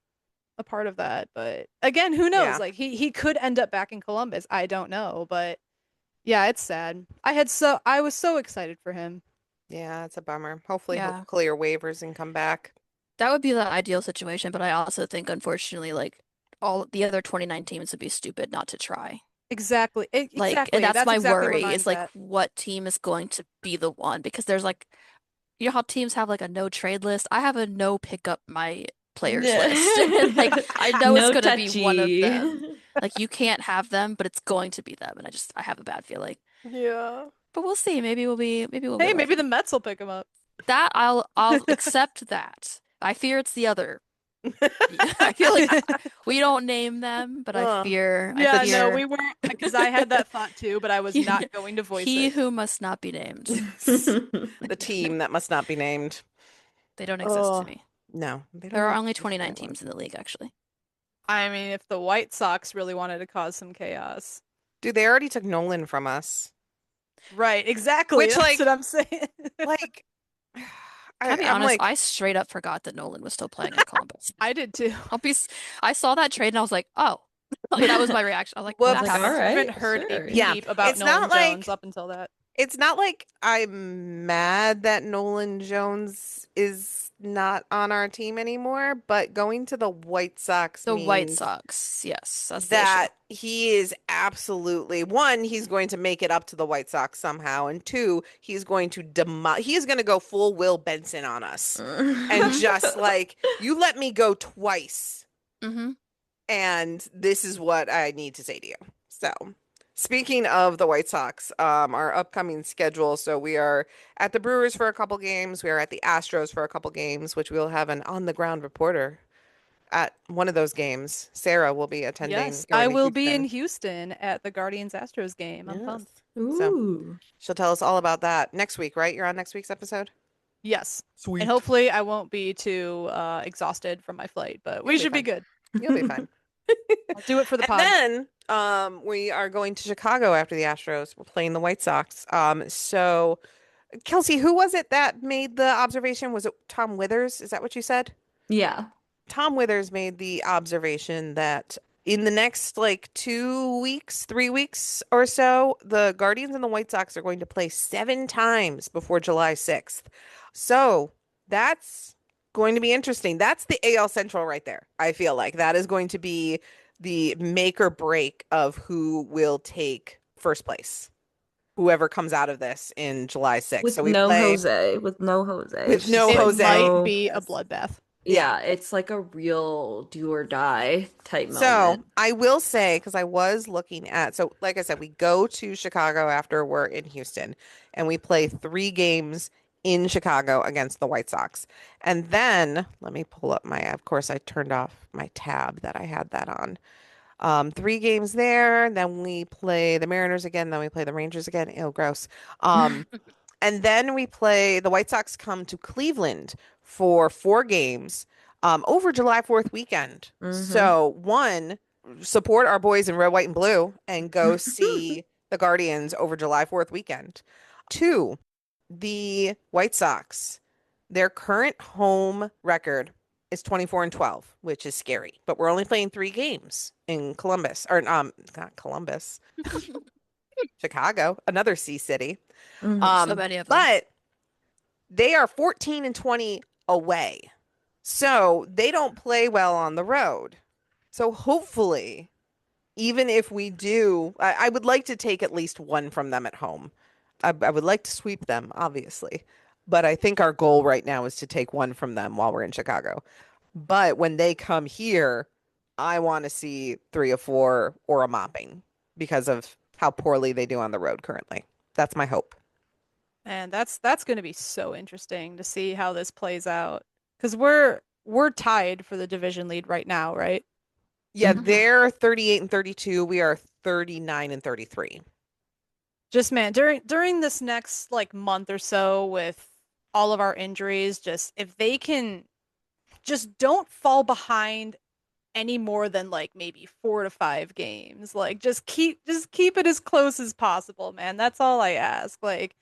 a part of that. But again, who knows? Yeah. Like he could end up back in Columbus. I don't know, but yeah, it's sad. I was so excited for him. Yeah, it's a bummer. Hopefully he'll Yeah. clear waivers and come back. That would be the ideal situation, but I also think unfortunately like all the other 29 teams would be stupid not to try. Exactly. Like, and Exactly. that's That's my exactly where worry mine's is like at. what team is going to be the one because there's like you know how teams have like a no trade list? I have a no pick up my players list. And like I know it's No gonna be one of touchy. them. Like you can't have them, but it's going to be them. And I have a bad feeling. Yeah. But we'll see. Maybe we'll be Hey, right. maybe the Mets will pick him up. That I'll accept that. I fear it's the other. I feel like we don't name them, but Ugh, I Yeah, that's no, fear we weren't because I had that thought too, but I was he, not going to voice he it. who must not be named. the team that must not be named. They don't exist to Oh, me. no, they There don't are only exist 29 anymore. teams in the league, actually. I mean, if the White Sox really wanted to cause some chaos. Dude, they already took Nolan from us. Right, exactly. Which That's what like I'm saying. like Can I be I'm honest? like, I straight up forgot that Nolan was still playing in Columbus. I did too. I'll be. I saw that trade and I was like, oh, like that was my reaction. I was like, I well, was that like, all happened. Haven't right, heard a sure. yeah, peep about it's not Nolan Jones like up until that. it's not like I'm mad that Nolan Jones is not on our team anymore, but going to the White Sox The White means Sox, yes, that's the issue. that he is absolutely one, he's going to make it up to the White Sox somehow, and two, he's going to he is going to go full Will Benson on us and Mm-hmm. just like, you let me go twice, Mm-hmm. and this is what I need to say to you. So, speaking of the White Sox, our upcoming schedule. So we are at the Brewers for a couple games. We are at the Astros for a couple games, which we will have an on-the-ground reporter at one of those games. Sarah will be attending, Yes, I going to will be in Houston. Houston at the Guardians Astros game. I'm Yes. pumped. So Ooh. she'll tell us all about that next week, right? You're on next week's episode? Yes. And Sweet. hopefully I won't be too exhausted from my flight, but we You'll be should be fine. good. You'll be fine. I'll do it for the And pod. then we are going to Chicago after the Astros. We're playing the White Sox. So Kelsey, who was it that made the observation? Was it Tom Withers? Is that what you said? Yeah. Tom Withers made the observation that in the next like 2 weeks, 3 weeks or so, the Guardians and the White Sox are going to play 7 times before July 6th. So that's going to be interesting. That's the AL Central right there. I feel like that is going to be the make or break of who will take first place, whoever comes out of this in July 6th. With So we no play Jose. With no Jose. with It's no just It like Jose. might no. be a Yes. bloodbath. Yeah. Yeah, it's like a real do or die type So moment. I will say, because I was looking at, so like I said, we go to Chicago after we're in Houston, and we play 3 games in Chicago against the White Sox. And then let me pull up of course, I turned off my tab that I had that on. 3 games there, then we play the Mariners again, then we play the Rangers again. Ew, gross. And then the White Sox come to Cleveland for 4 games over July 4th weekend. Mm-hmm. So, one, support our boys in red, white, and blue and go see the Guardians over July 4th weekend. Two, the White Sox, their current home record is 24-12, which is scary. But we're only playing 3 games in Columbus, or not Columbus, Chicago, another sea city. Mm-hmm. So many of them. But they are 14-20 away. So they don't play well on the road. So hopefully, even if we do, I would like to take at least one from them at home. I would like to sweep them, obviously. But I think our goal right now is to take one from them while we're in Chicago. But when they come here, I want to see 3 or 4 or a mopping because of how poorly they do on the road currently. That's my hope. And that's going to be so interesting to see how this plays out because we're tied for the division lead right now, right? Yeah, Mhm. they're 38-32. We are 39-33. Just man, during this next like month or so with all of our injuries, just if they can just don't fall behind any more than like maybe 4 to 5 games. Like just keep it as close as possible, man. That's all I ask. Like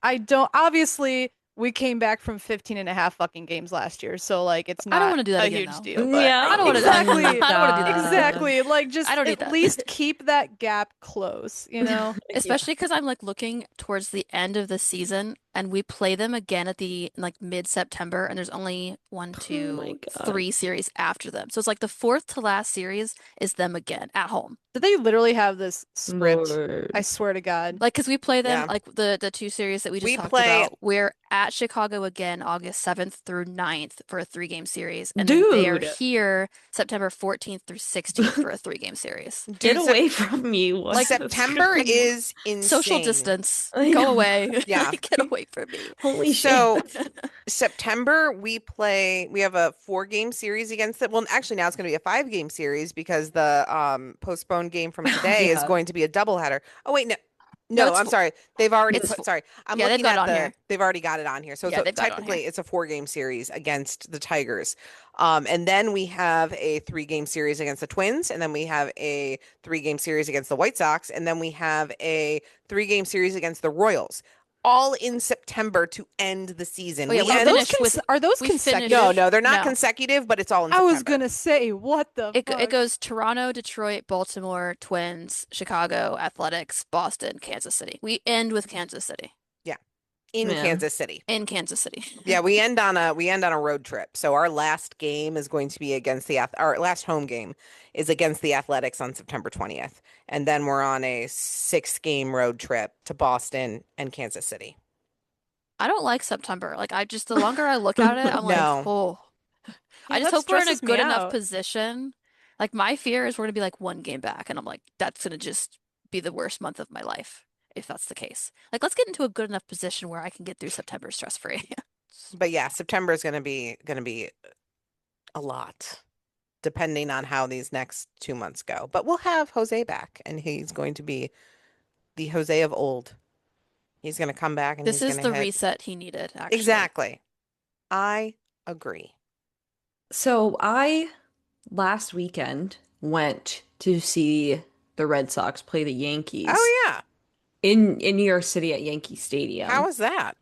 I don't obviously we came back from 15 and a half fucking games last year, so like it's I don't not want to do that a again, huge though. deal, but Yeah. I don't want to. exactly I don't want to do that. exactly like just I don't need at that. least keep that gap close, you know? Yeah. Especially because I'm like looking towards the end of the season and we play them again at the like mid-September and there's only one, Oh my two, God. 3 series after them. So it's like the fourth to last series is them again at home. Did they literally have this script? Lord. I swear to God. Like, because we play them, Yeah. like the 2 series that we just We talked play about, we're at Chicago again August 7th through 9th for a 3-game series. And then they are Dude, here September 14th through 16th for a 3-game series. get dude, away from me. What Like, September really- is Social insane. distance. I Go know. away. Yeah. Get away from me. Holy So shit. September, we have a 4-game series against it. Well, actually now it's going to be a 5-game series because the postponed game from today is Yeah. going to be a doubleheader. Oh wait, no. No, No, it's I'm sorry. They've already it's sorry. I'm yeah, they've looking got it at on here. they've already got it on here. So Yeah, they've got it on technically here. it's a 4-game series against the Tigers. And then we have a 3-game series against the Twins, and then we have a 3-game series against the White Sox, and then we have a 3-game series against the Royals. all in September to end the season. Oh yeah, We we Are end those finished with are those we finished. No, consecutive? no, they're not No, consecutive, but it's all in I was September. gonna say, what the it fuck? goes Toronto, Detroit, Baltimore, Twins, Chicago, Athletics, Boston, Kansas City. We end with Kansas City Yeah, in Man. Kansas City. in Kansas City. Yeah, we end on a road trip. So our last game is going to be against our last home game is against the Athletics on September 20th. And then we're on a 6 game road trip to Boston and Kansas City. I don't like September. Like I just the longer I look at it, I'm like, No, oh, I Yeah, just that hope we're in a stresses me good enough out. position. Like my fear is we're gonna be like one game back, and I'm like, that's gonna just be the worst month of my life if that's the case. Like let's get into a good enough position where I can get through September stress free. but yeah, September is going to be a lot depending on how these next 2 months go. But we'll have Jose back and he's going to be the Jose of old. He's going to come back and This he's is going to the hit. reset he needed, actually. Exactly. I agree. So I last weekend went to see the Red Sox play the Yankees Oh yeah. in New York City at Yankee How Stadium. is that?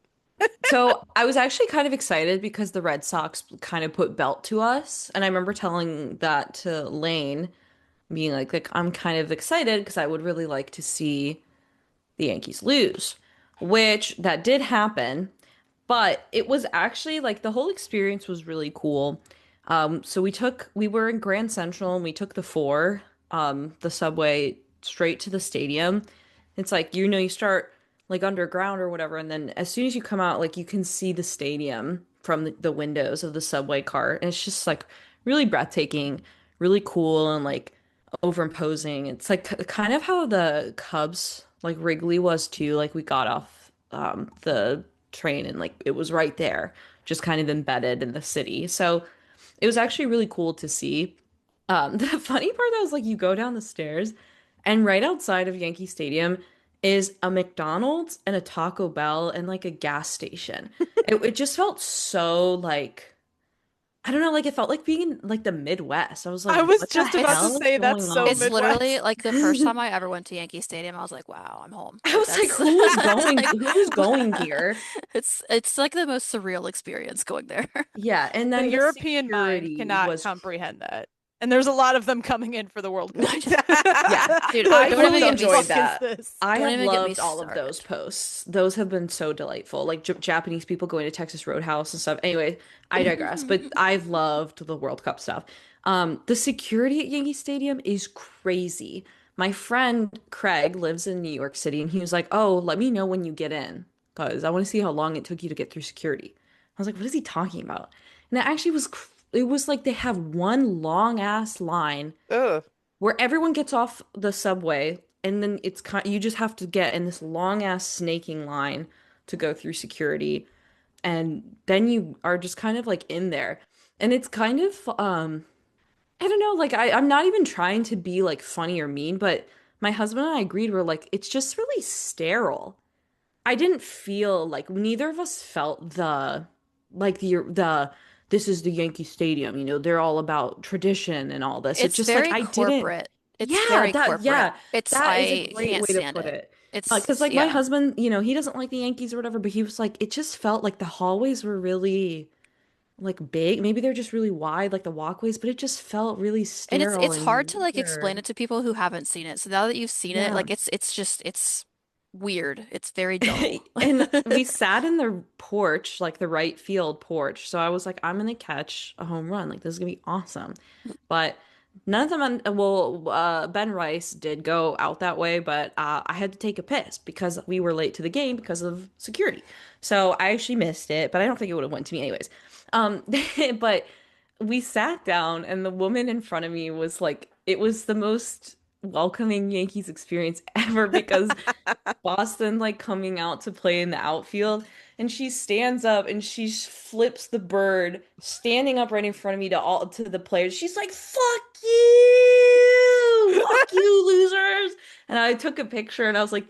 So I was actually kind of excited because the Red Sox kind of put belt to us. And I remember telling that to Lane, being like I'm kind of excited because I would really like to see the Yankees lose, which that did happen. But it was actually like the whole experience was really cool. So we were in Grand Central and we took the subway straight to the stadium. It's like, you start like underground or whatever, and then as soon as you come out, like you can see the stadium from the windows of the subway cart. And it's just like really breathtaking, really cool, and like overimposing. It's like kind of how the Cubs, like Wrigley was too. Like we got off the train and like it was right there, just kind of embedded in the city. So it was actually really cool to see. The funny part though is like you go down the stairs and right outside of Yankee Stadium is a McDonald's and a Taco Bell and like a gas station. It just felt so like I don't know, like it felt like being in like the Midwest. I was like, I was what the just about to hell is say that's going so It's on? literally Midwest. like the first time I ever went to Yankee Stadium, I was like, wow, I'm home. I Like was like, that's who is that's going? like Who is going here? it's like the most surreal experience going there. Yeah, and The then the European mind security cannot was comprehend that. And there's a lot of them coming in for the World Cup. yeah. Dude, No, I don't What even really the get me enjoyed fuck is that. this? I don't have even get me loved all of those started. posts. Those have been so delightful. Like Japanese people going to Texas Roadhouse and stuff. Anyway, I digress, but I've loved the World Cup stuff. The security at Yankee Stadium is crazy. My friend Craig lives in New York City and he was like, "Oh, let me know when you get in because I want to see how long it took you to get through security." I was like, "What is he talking about?" And it was like they have one long ass line Ugh. where everyone gets off the subway and then you just have to get in this long ass snaking line to go through security and then you are just kind of like in there and it's kind of I don't know, like I'm not even trying to be like funny or mean, but my husband and I agreed we're like it's just really sterile. I didn't feel like neither of us felt the this is the Yankee Stadium, they're all about tradition and all this. It's It's just like very I didn't. corporate. It's Yeah, very corporate. It's that is a I great can't way to stand put it. it. Because It's like my yeah. husband, he doesn't like the Yankees or whatever, but he was like, it just felt like the hallways were really like big. Maybe they're just really wide, like the walkways, but it just felt really And it's sterile it's hard and to like explain weird. it to people who haven't seen it. So now that you've seen it, Yeah. like it's just it's weird. It's very dull. And we sat in the porch, like the right field porch. So I was like, I'm gonna catch a home run. Like this is gonna be awesome. But none of them, Ben Rice did go out that way, but I had to take a piss because we were late to the game because of security. So I actually missed it, but I don't think it would have went to me anyways. Um, but we sat down and the woman in front of me was like, it was the most welcoming Yankees experience ever because Boston like coming out to play in the outfield and she stands up and she flips the bird standing up right in front of me to the players. She's like, "Fuck you! Fuck you, losers!" And I took a picture and I was like,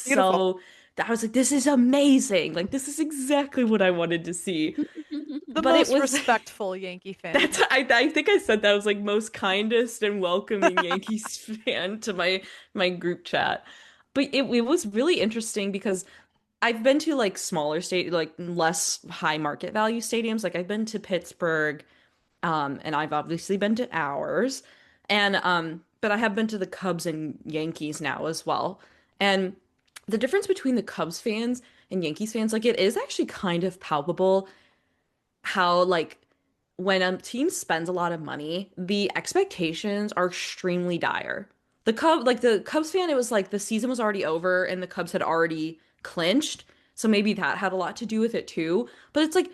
Beautiful. I was like, "This is amazing. Like this is exactly what I wanted to see." The But it most was respectful Yankee fan. I think I said that I was like most kindest and welcoming Yankees fan to my group chat. But it was really interesting because I've been to like smaller state, like less high market value stadiums. Like I've been to Pittsburgh, and I've obviously been to ours, and but I have been to the Cubs and Yankees now as well. And the difference between the Cubs fans and Yankees fans, like it is actually kind of palpable how like when a team spends a lot of money, the expectations are extremely dire. The Cubs fan, it was like the season was already over and the Cubs had already clinched, so maybe that had a lot to do with it too. But it's like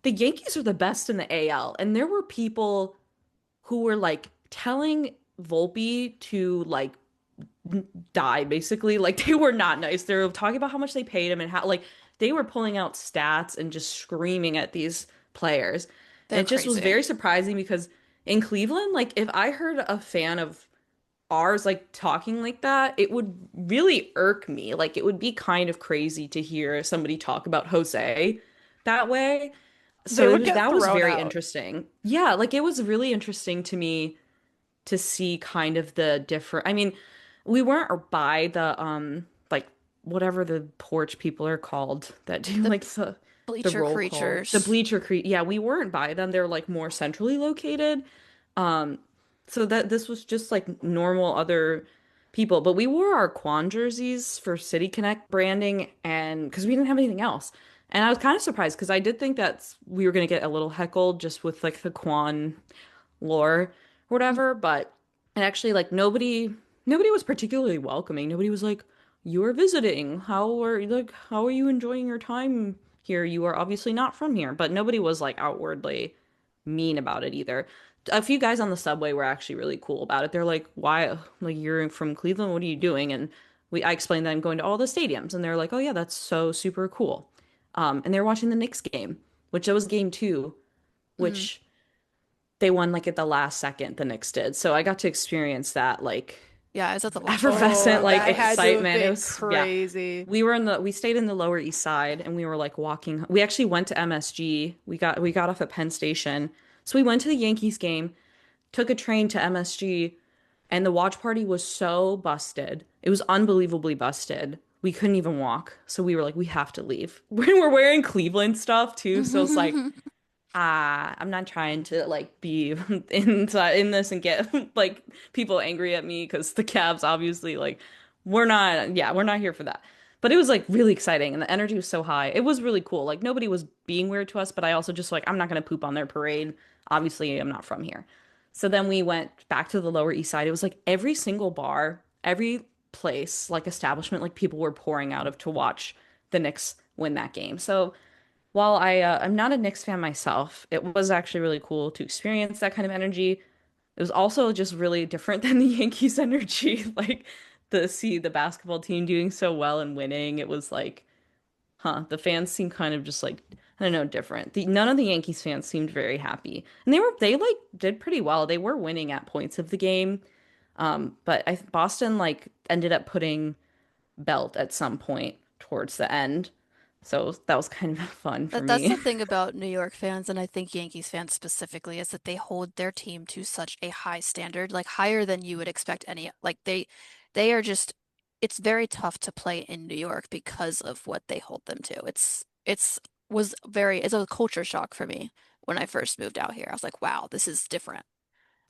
the Yankees are the best in the AL, and there were people who were like telling Volpe to like die basically. Like they were not nice. They were talking about how much they paid him and how like they were pulling out stats and just screaming at these players. And They're it just was crazy. very surprising because in Cleveland, like if I heard a fan of ours like talking like that, it would really irk me. Like it would be kind of crazy to hear somebody talk about Jose that way. They So it would was get that was thrown very out. interesting. Yeah, like it was really interesting to me to see kind of the different. I mean, we weren't by the like whatever the porch people are called that do The like the bleacher roll call. The creatures. bleacher cre Yeah, we weren't by them. They're like more centrally located. Um so that this was just like normal other people, but we wore our Quan jerseys for City Connect branding and because we didn't have anything else. And I was kind of surprised because I did think that we were going to get a little heckled just with like the Quan lore or whatever, but and actually like nobody was particularly welcoming. Nobody was like, "You are visiting. How are you enjoying your time here? You are obviously not from here." But nobody was like outwardly mean about it either. A few guys on the subway were actually really cool about it. They're like, "Why like you're from Cleveland? What are you doing?" And I explained that I'm going to all the stadiums and they're like, "Oh yeah, that's so super cool." And they were watching the Knicks game, which it was game 2, Mhm. which they won like at the last second, the Knicks did. So I got to experience that like Yeah, I was at the watch party effervescent Oh, like that regardless. had to have excitement. It been was yeah. crazy. We stayed in the Lower East Side and we were like walking. We actually went to MSG. We got off at Penn Station. So we went to the Yankees game, took a train to MSG, and the watch party was so busted. It was unbelievably busted. We couldn't even walk. So we were like, we have to leave. We're wearing Cleveland stuff too. So it's like I'm not trying to like be in this and get like people angry at me because the Cavs obviously like we're not here for that. But it was like really exciting and the energy was so high. It was really cool. Like nobody was being weird to us, but I also just like I'm not gonna poop on their parade. Obviously, I'm not from here. So then we went back to the Lower East Side. It was like every single bar, every place, like establishment, like people were pouring out of to watch the Knicks win that game. So while I'm not a Knicks fan myself, it was actually really cool to experience that kind of energy. It was also just really different than the Yankees energy, like see the basketball team doing so well and winning. It was like, huh, the fans seemed kind of just like I don't know, different. None of the Yankees fans seemed very happy. And they like did pretty well. They were winning at points of the game. But Boston like ended up putting belt at some point towards the end. So that was kind of fun for That's me. the thing about New York fans, and I think Yankees fans specifically, is that they hold their team to such a high standard, like higher than you would expect any. Like they are just, it's very tough to play in New York because of what they hold them to. It's a culture shock for me when I first moved out here. I was like, wow, this is different.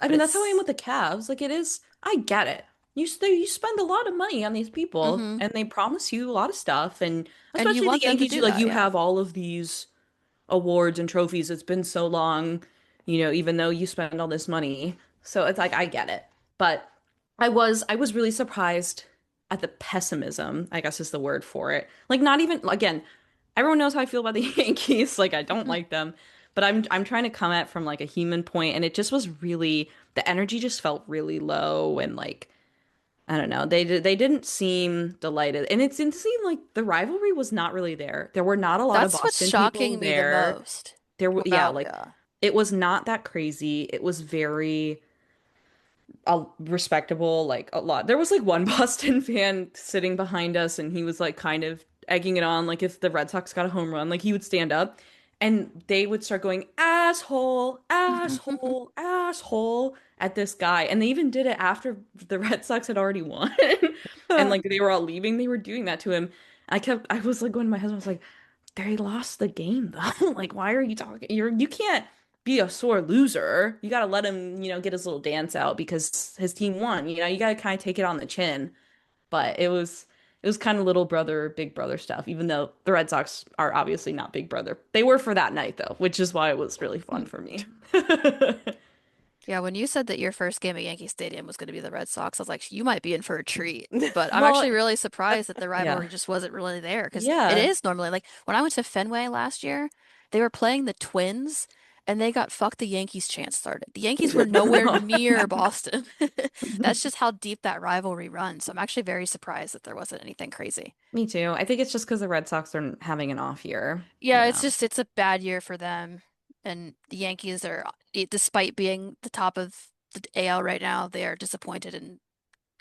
I But mean, that's how I am it's, with the Cavs. Like it is, I get it. You spend a lot of money on these people mm-hmm. and they promise you a lot of stuff and And you especially the want them to Yankees, do that, you yeah. have all of these awards and trophies. It's been so long, even though you spend all this money. So it's like I get it. But I was really surprised at the pessimism, I guess is the word for it. Like not even again, everyone knows how I feel about the Yankees. Like I don't like them, but I'm trying to come at from like a human point, and it just was really the energy just felt really low and like I don't know. They didn't seem delighted, and it didn't seem like the rivalry was not really there. There were not a lot of That's what's Boston people shocking me the there. most There were yeah, about, like yeah. it was not that crazy. It was very respectable, like a lot. There was like one Boston fan sitting behind us, and he was like kind of egging it on, like if the Red Sox got a home run, like he would stand up, and they would start going asshole, asshole, asshole at this guy, and they even did it after the Red Sox had already won, and like they were all leaving, they were doing that to him. I was like going to my husband, I was like, they lost the game though. Like, why are you talking? You can't be a sore loser. You got to let him, get his little dance out because his team won. You got to kind of take it on the chin. But it was kind of little brother, big brother stuff, even though the Red Sox are obviously not big brother. They were for that night though, which is why it was really fun for me. Yeah, when you said that your first game at Yankee Stadium was going to be the Red Sox, I was like, you might be in for a treat. But I'm Well, actually really surprised that the yeah. rivalry just wasn't really there because it Yeah. is normally like when I went to Fenway last year, they were playing the Twins and they got fuck the Yankees chance started. The Yankees were nowhere near Boston. That's just how deep that rivalry runs. So I'm actually very surprised that there wasn't anything crazy. Me too. I think it's just because the Red Sox are having an off year, Yeah, you it's know. just it's a bad year for them. And the Yankees are, despite being the top of the AL right now, they are disappointed in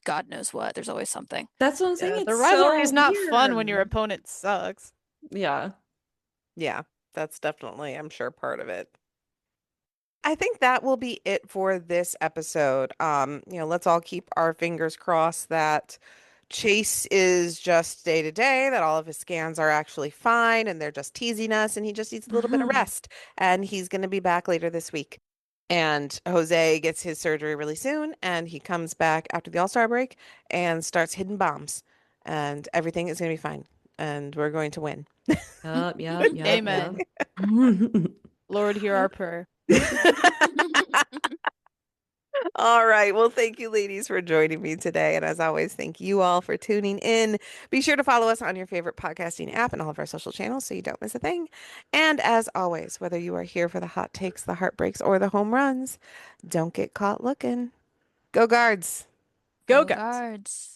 God knows what. There's always something. That's what I'm saying. Yeah, the It's rivalry so is not fun when your weird. opponent sucks. Yeah. Yeah, that's definitely, I'm sure, part of it. I think that will be it for this episode. Let's all keep our fingers crossed that Chase is just day to day, that all of his scans are actually fine and they're just teasing us and he just needs a little bit of rest. And he's going to be back later this week. And Jose gets his surgery really soon and he comes back after the All-Star break and starts hitting bombs. And everything is going to be fine. And we're going to win. Yup, yup, yup, yup. Amen. Lord, hear our prayer. All right. Well, thank you, ladies, for joining me today. And as always, thank you all for tuning in. Be sure to follow us on your favorite podcasting app and all of our social channels so you don't miss a thing. And as always, whether you are here for the hot takes, the heartbreaks, or the home runs, don't get caught looking. Go Guards. Go, Go guys. Guards.